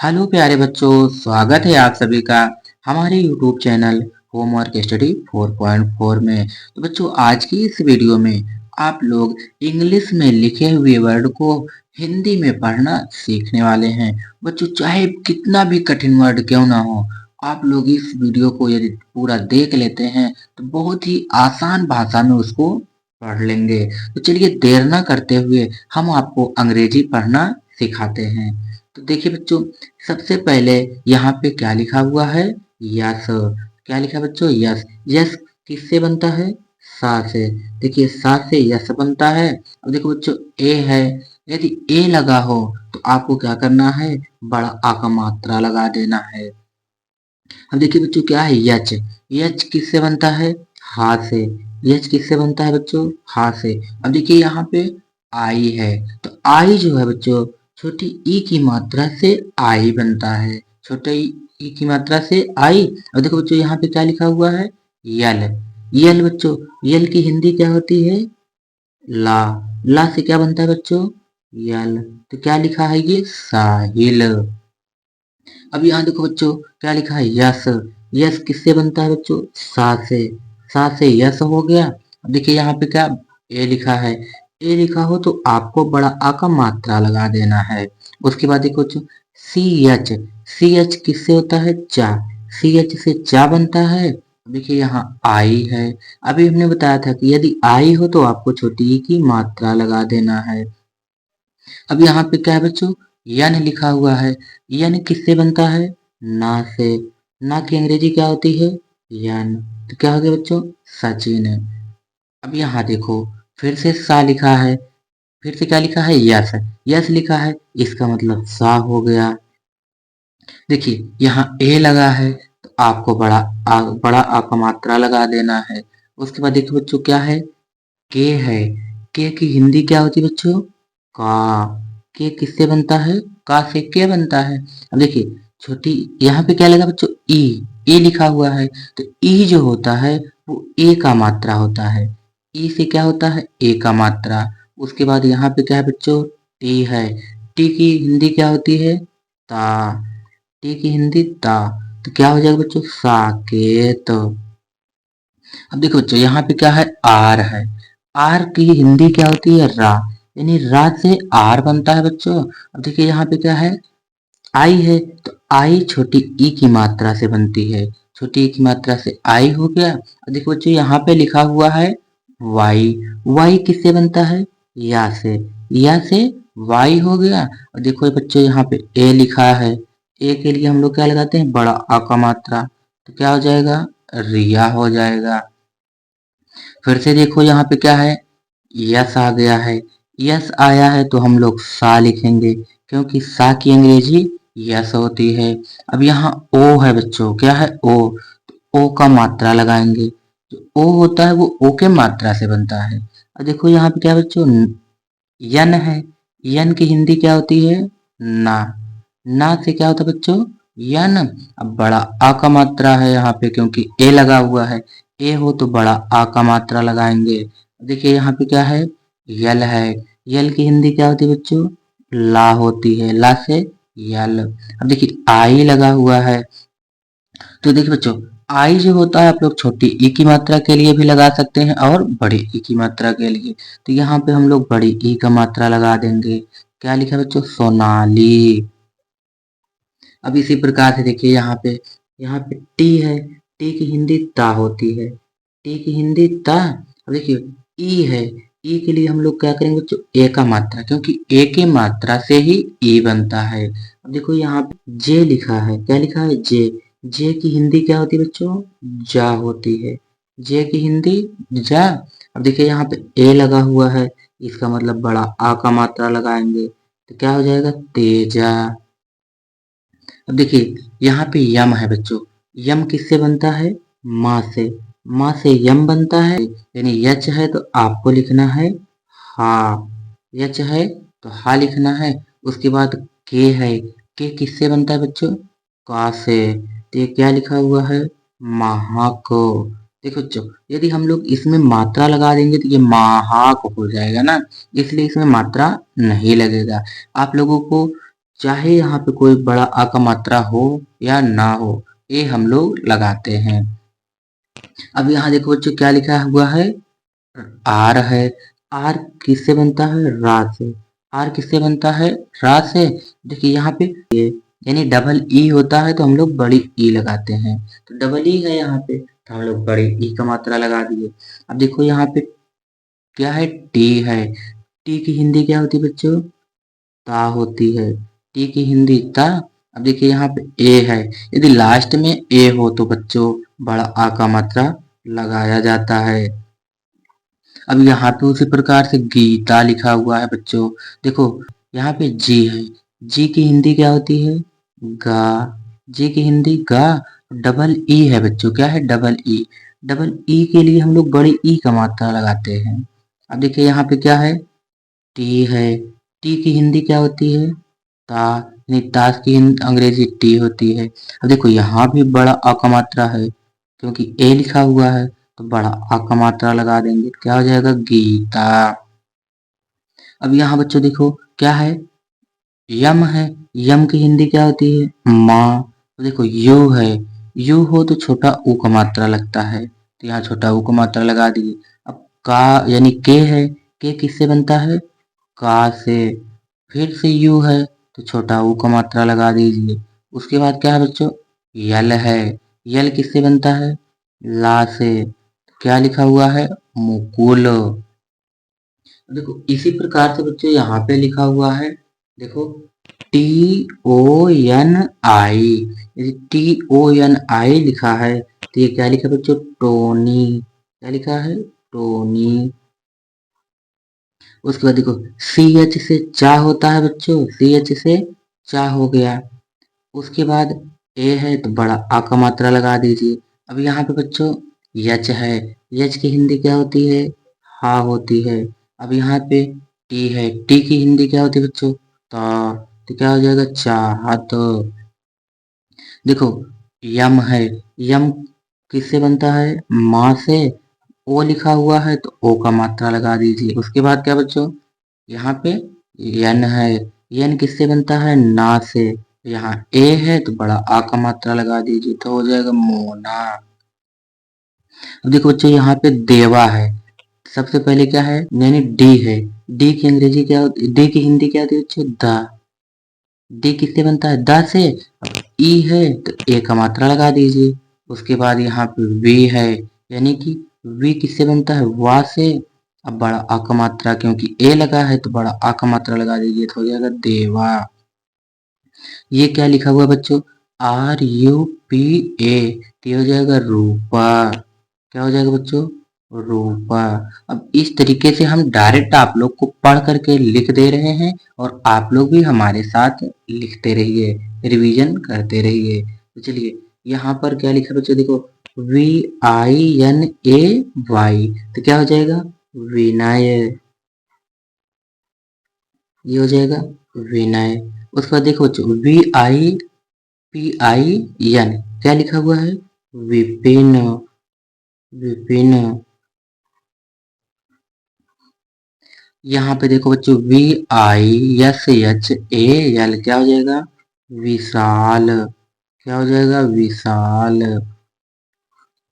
Hello प्यारे बच्चों, स्वागत है आप सभी का हमारे यूट्यूब चैनल होमवर्क स्टडी 4.4 में। तो बच्चों, आज की इस वीडियो में आप लोग इंग्लिश में लिखे हुए वर्ड को हिंदी में पढ़ना सीखने वाले हैं। बच्चों, चाहे कितना भी कठिन वर्ड क्यों ना हो, आप लोग इस वीडियो को यदि पूरा देख लेते हैं तो बहुत ही आसान भाषा में उसको पढ़ लेंगे। तो चलिए देर ना करते हुए हम आपको अंग्रेजी पढ़ना सिखाते हैं। तो देखिए बच्चों, सबसे पहले यहाँ पे क्या लिखा हुआ है? यस। क्या लिखा है बच्चों? यस। यस किससे बनता है? सा से। देखिए सा से यस बनता है। अब देखो बच्चों, ए है। यदि ए लगा हो तो आपको क्या करना है? बड़ा आ का मात्रा लगा देना है। अब देखिए बच्चों, क्या है? यच। यच किससे बनता है? हा से। यच किससे बनता है बच्चों? हा से। अब देखिए यहाँ पे आई है, तो आई जो है बच्चों, छोटी ई की मात्रा से आई बनता है। छोटे ई की मात्रा से आई। अब देखो बच्चों, यहाँ पे क्या लिखा हुआ है? यल। यल बच्चों, यल की हिंदी क्या होती है? ला। ला से क्या बनता है बच्चों? यल। तो क्या लिखा है ये? साहिल। अब यहाँ देखो बच्चों, क्या लिखा है? यस। यस किससे बनता है बच्चों? सा से। सा से यस हो गया। अब देखिए यहाँ पे क्या ए लिखा है? ए लिखा हो तो आपको बड़ा आ का मात्रा लगा देना है। उसके बाद देखो बच्चों, सी एच। सी एच किससे होता है? चा। सी एच से चा बनता है। देखिए यहाँ आई है। अभी हमने बताया था कि यदि आई हो तो आपको छोटी ई की मात्रा लगा देना है। अब यहाँ पे क्या है बच्चों? यन लिखा हुआ है। यन किससे बनता है? ना से। ना की अंग्रेजी क्या होती है? यन। तो क्या हो गया बच्चों? सचिन। अब यहाँ देखो, फिर से सा लिखा है। फिर से क्या लिखा है? यस। यस लिखा है, इसका मतलब सा हो गया। देखिए यहाँ ए लगा है, तो आपको बड़ा आ का मात्रा लगा देना है। उसके बाद देखिए बच्चों, क्या है? के है। के की हिंदी क्या होती है बच्चों? का। के किससे बनता है? का से के बनता है। अब देखिए, छोटी यहाँ पे क्या लगा बच्चों? ई। ए लिखा हुआ है, तो ई जो होता है वो ए का मात्रा होता है। ई से क्या होता है? ए का मात्रा। उसके बाद यहाँ पे क्या है बच्चों? टी है। टी की हिंदी क्या होती है? ता। टी की हिंदी ता। तो क्या हो जाएगा बच्चों? साकेत। अब देखो बच्चों, यहाँ पे क्या है? आर है। आर की हिंदी क्या होती है? रा। यानी रा से आर बनता है बच्चों। अब देखिए यहाँ पे क्या है? आई है, तो आई छोटी ई की मात्रा से बनती है। छोटी ई की मात्रा से आई हो गया। अब देखो बच्चों, यहाँ पे लिखा हुआ है वाई। वाई किससे बनता है? या से। या से वाई हो गया। और देखो बच्चों, यहाँ पे ए लिखा है। ए के लिए हम लोग क्या लगाते हैं? बड़ा आ का मात्रा। तो क्या हो जाएगा? रिया हो जाएगा। फिर से देखो यहाँ पे क्या है? यस आ गया है। यस आया है तो हम लोग सा लिखेंगे, क्योंकि सा की अंग्रेजी यस होती है। अब यहाँ ओ है बच्चों, क्या है? ओ। तो ओ का मात्रा लगाएंगे। जो ओ होता है वो ओ के मात्रा से बनता है। अब देखो यहाँ पे क्या है बच्चों? यन है। यन की हिंदी क्या होती है? ना। ना से क्या होता है बच्चों? यन। अब बड़ा आ का मात्रा है यहाँ पे, क्योंकि ए लगा हुआ है। ए हो तो बड़ा आ का मात्रा लगाएंगे। देखिए यहाँ पे क्या है? यल है। यल की हिंदी क्या होती है बच्चों? ला होती है। ला से यल। अब देखिए आई लगा हुआ है। तो देखिए बच्चों, आई जो होता है आप लोग छोटी ई की मात्रा के लिए भी लगा सकते हैं और बड़ी ई की मात्रा के लिए। तो यहाँ पे हम लोग बड़ी ई का मात्रा लगा देंगे। क्या लिखा है बच्चों? सोनाली। अब इसी प्रकार से देखिए यहाँ पे टी है। टी की हिंदी ता होती है। टी की हिंदी ता। अब देखिए ई है। ई के लिए हम लोग क्या करेंगे बच्चों? ए का मात्रा, क्योंकि ए की मात्रा से ही ई बनता है। अब देखो यहाँ पे जे लिखा है। क्या लिखा है? जे। जे की हिंदी क्या होती है बच्चों? जा होती है। जे की हिंदी जा। अब देखिए यहाँ पे ए लगा हुआ है, इसका मतलब बड़ा आ का मात्रा लगाएंगे, तो क्या हो जाएगा? तेजा। अब देखिए यहाँ पे यम है बच्चों। यम किससे बनता है? माँ से। माँ से यम बनता है। यानी यच है तो आपको लिखना है हा। यच है तो हा लिखना है। उसके बाद के है। के किससे बनता है बच्चों? का से। तो ये क्या लिखा हुआ है? महाको। देखो बच्चों, यदि हम लोग इसमें मात्रा लगा देंगे तो ये महाक हो जाएगा ना, इसलिए इसमें मात्रा नहीं लगेगा। आप लोगों को चाहे यहाँ पे कोई बड़ा आ का मात्रा हो या ना हो, ए हम लोग लगाते हैं। अब यहाँ देखो बच्चों क्या लिखा हुआ है, आर है। आर किससे बनता है, रा से। आर किससे बनता है, रा से। देखिए यहाँ पे ये यानी डबल ई होता है तो हम लोग बड़ी ई लगाते हैं, तो डबल ई है यहाँ पे तो हम लोग बड़ी ई का मात्रा लगा दिए। अब देखो यहाँ पे क्या है, टी है। टी की हिंदी क्या होती है बच्चों, ता होती है। टी की हिंदी ता। अब देखिए यहाँ पे ए है, यदि लास्ट में ए हो तो बच्चों बड़ा आ का मात्रा लगाया जाता है। अब यहाँ पे उसी प्रकार से गीता लिखा हुआ है बच्चों। देखो यहाँ पे जी है, जी की हिंदी क्या होती है, गा। जी की हिंदी गा। डबल ई है बच्चों, क्या है, डबल ई। डबल ई के लिए हम लोग बड़ी ई का मात्रा लगाते हैं। अब देखिए यहाँ पे क्या है, टी है। टी की हिंदी क्या होती है, ता। यानी ताश की अंग्रेजी टी होती है। अब देखो यहाँ भी बड़ा अ का मात्रा है, क्योंकि ए लिखा हुआ है तो बड़ा आ का मात्रा लगा देंगे, क्या हो जाएगा, गीता। अब यहाँ बच्चों देखो क्या है, यम है। यम की हिंदी क्या होती है, माँ। तो देखो यू है, यू हो तो छोटा ऊ का मात्रा लगता है, तो यहाँ छोटा ऊ का मात्रा लगा दिए। अब का यानी के है, के किससे बनता है, का से। फिर से यू है तो छोटा ऊ का मात्रा लगा दीजिए। उसके बाद क्या है बच्चों, यल है। यल किससे बनता है, ला से। क्या लिखा हुआ है, मुकुल। देखो इसी प्रकार से बच्चों यहाँ पे लिखा हुआ है, देखो टी ओ एन आई। यदि टी ओ एन आई लिखा है तो ये क्या लिखा है बच्चों, टोनी। क्या लिखा है, टोनी। उसके बाद देखो सी एच से चा होता है बच्चों, सी एच से चा हो गया। उसके बाद ए है तो बड़ा आ का मात्रा लगा दीजिए। अब यहाँ पे बच्चों यच है, यच की हिंदी क्या होती है, हा होती है। अब यहाँ पे टी है, टी की हिंदी क्या होती है बच्चों, ता। तो क्या हो जाएगा, चाहत। देखो यम है, यम किससे बनता है, माँ से। ओ लिखा हुआ है तो ओ का मात्रा लगा दीजिए। उसके बाद क्या बच्चों, यहाँ पे यन है, यन किससे बनता है, ना से। यहाँ ए है तो बड़ा आ का मात्रा लगा दीजिए, तो हो जाएगा मोना। अब देखो बच्चों यहाँ पे देवा है। सबसे पहले क्या है, यानी डी है। डी की अंग्रेजी क्या होती, डी की हिंदी क्या होती है बच्चों, दा। डी किससे बनता है, दा से। ई है तो ए का मात्रा लगा दीजिए। उसके बाद यहाँ पे वी है, यानी कि वी किससे बनता है, वा से। अब बड़ा आ का मात्रा, क्योंकि ए लगा है तो बड़ा आ का मात्रा लगा दीजिए, तो हो जाएगा देवा। ये क्या लिखा हुआ है बच्चों, आर यू पी ए। ये हो जाएगा रूपा। क्या हो जाएगा बच्चों, रूपा। अब इस तरीके से हम डायरेक्ट आप लोग को पढ़ करके लिख दे रहे हैं, और आप लोग भी हमारे साथ लिखते रहिए, रिवीजन करते रहिए। तो चलिए यहाँ पर क्या लिखा बच्चों, देखो V I N A Y, तो क्या हो जाएगा, विनय। ये हो जाएगा विनय। उसके बाद देखो बच्चों V I P I N, क्या लिखा हुआ है, विपिन। विपिन। यहाँ पे देखो बच्चों V I S H A L, क्या हो जाएगा, विशाल। क्या हो जाएगा, विशाल।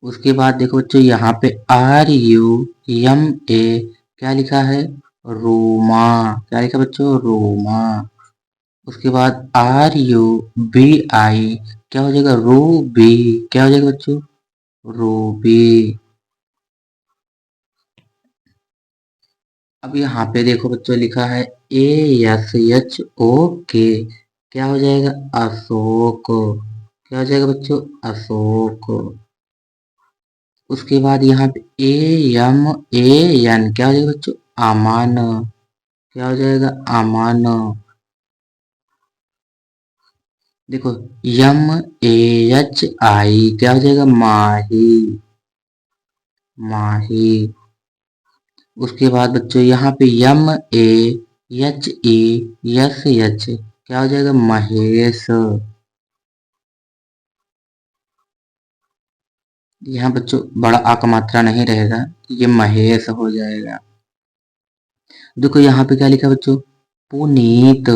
उसके बाद देखो बच्चों यहाँ पे आर यू एम ए, क्या लिखा है, रोमा। क्या लिखा बच्चों, रोमा। उसके बाद आर यू बी आई, क्या हो जाएगा, रूबी। क्या हो जाएगा बच्चों, रूबी। अब यहाँ पे देखो बच्चों लिखा है ए एस एच ओ के, क्या हो जाएगा, अशोक। क्या हो जाएगा बच्चों, अशोक। उसके बाद यहाँ पे ए एम ए एन, क्या हो जाएगा बच्चों, अमान। क्या हो जाएगा, अमान। देखो एम ए एच आई, क्या हो जाएगा, माही। माही। उसके बाद बच्चों यहाँ पे M A H E S H, क्या हो जाएगा, महेश। यहाँ बच्चों बड़ा आ का मात्रा नहीं रहेगा, ये महेश हो जाएगा। देखो यहाँ पे क्या लिखा बच्चों, पुनीत।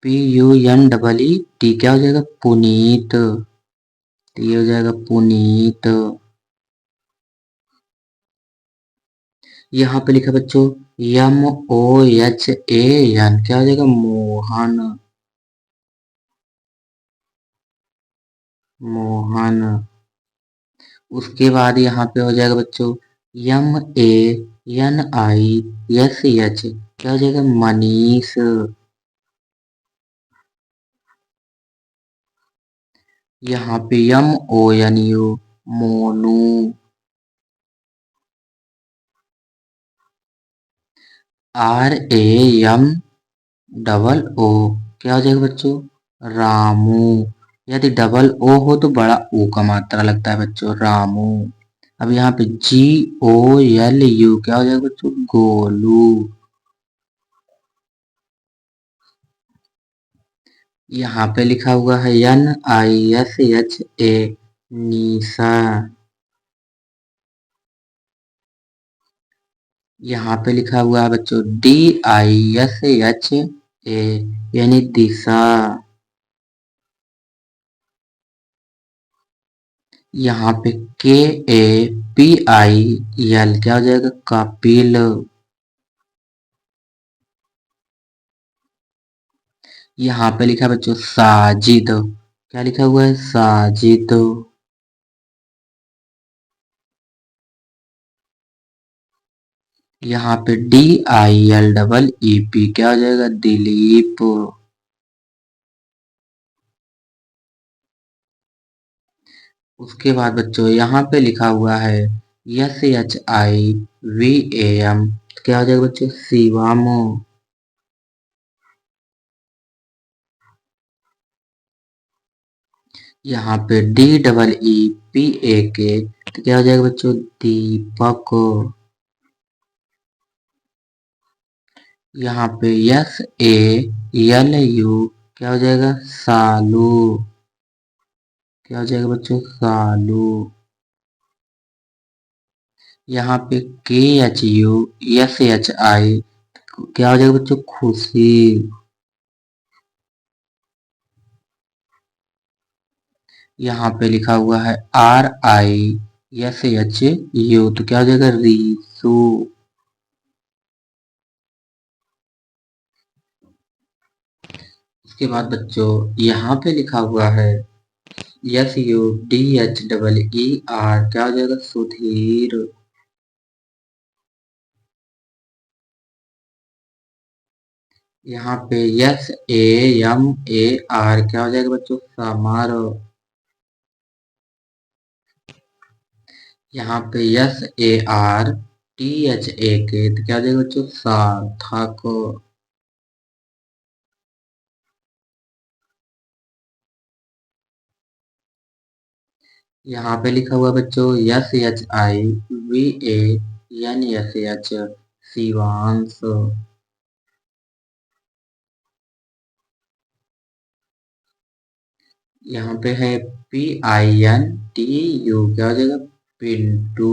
PUNEET क्या हो जाएगा? पुनीत। तो ये हो जाएगा पुनीत। यहाँ पे लिखा बच्चों MOHAN क्या हो जाएगा? मोहन। मोहन। उसके बाद यहाँ पे हो जाएगा बच्चों MANISH क्या हो जाएगा? मनीष। यहाँ पे MONU मोनू। RAMOO क्या हो जाएगा बच्चों? रामू। यदि डबल ओ हो तो बड़ा ओ का मात्रा लगता है बच्चों, रामू। अब यहाँ पे GOLU क्या हो जाएगा बच्चों? गोलू। यहाँ पे लिखा हुआ है NISHA निशा। यहाँ पे लिखा हुआ है बच्चों DISHA यानी दिशा। यहाँ पे KAPIL क्या हो जाएगा? कपिल। यहाँ पे लिखा है बच्चों साजिद क्या लिखा हुआ है? साजिद। यहाँ पे DILEEP क्या हो जाएगा? दिलीप। उसके बाद बच्चों यहाँ पे लिखा हुआ है SHIVAM क्या हो जाएगा बच्चों? शिवम। यहाँ पे DEEPAK तो क्या हो जाएगा बच्चों? दीपक। यहाँ पे SALU क्या हो जाएगा? सालू। क्या हो जाएगा बच्चों? सालू। यहाँ पे KHUSHI क्या हो जाएगा बच्चों? खुशी। यहाँ पे लिखा हुआ है RISHU तो क्या हो जाएगा? रीसू। उसके बाद बच्चों यहाँ पे लिखा हुआ है SUDHEER क्या हो जाएगा? सुधीर। यहाँ पे SAMAR क्या हो जाएगा बच्चों? समर। यहाँ पे SARTHAK तो क्या हो जाएगा बच्चों? सार्थक। यहाँ पे लिखा हुआ बच्चों SHIVANSH शिवांश। यहाँ पे है PINTU क्या हो जाएगा? पिंटू।